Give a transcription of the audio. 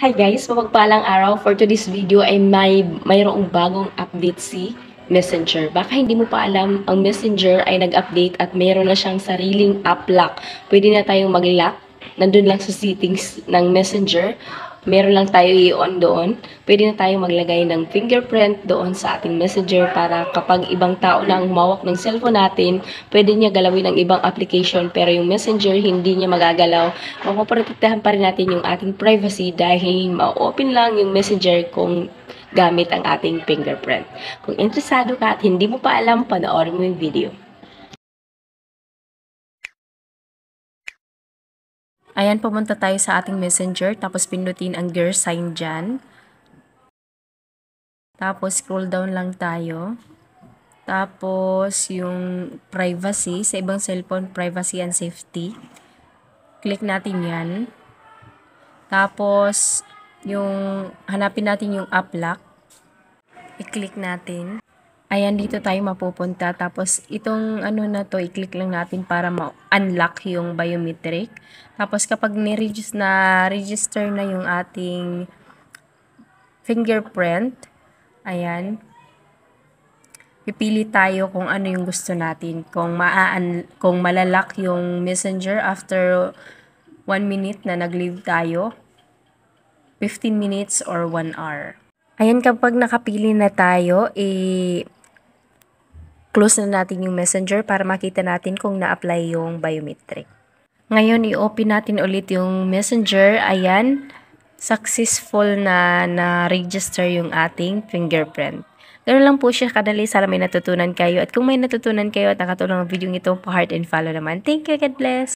Hi guys, mapagpalang araw. For today's video ay mayroong bagong update si Messenger. Baka hindi mo pa alam, ang Messenger ay nag-update at mayroon na siyang sariling app lock. Pwede na tayong mag-lock. Nandun lang sa settings ng Messenger. Meron lang tayo i-on doon. Pwede na tayong maglagay ng fingerprint doon sa ating Messenger para kapag ibang tao na ang humawak ng cellphone natin, pwede niya galawin ang ibang application pero yung Messenger hindi niya magagalaw. Mapoprotektahan pa rin natin yung ating privacy dahil ma-open lang yung Messenger kung gamit ang ating fingerprint. Kung interesado ka at hindi mo pa alam, panoorin mo yung video. Ayan, pumunta tayo sa ating Messenger, tapos pindutin ang gear sign dyan. Tapos, scroll down lang tayo. Tapos, yung privacy, sa ibang cellphone, privacy and safety. Click natin yan. Tapos, hanapin natin yung app lock. I-click natin. Ayan, dito tayo mapupunta. Tapos, itong i-click lang natin para ma-unlock yung biometric. Tapos, kapag register na yung ating fingerprint, ayan, pipili tayo kung ano yung gusto natin. Kung malalock yung Messenger after 1 minute na nag-leave tayo, 15 minutes or 1 hour. Ayan, kapag nakapili na tayo, close na natin yung Messenger para makita natin kung na-apply yung biometric. Ngayon, i-open natin ulit yung Messenger. Ayan, successful na na-register yung ating fingerprint. Ganun lang po siya kadali. Sana may natutunan kayo. At kung may natutunan kayo at nakatulong ang video ito, pa-heart and follow naman. Thank you. God bless.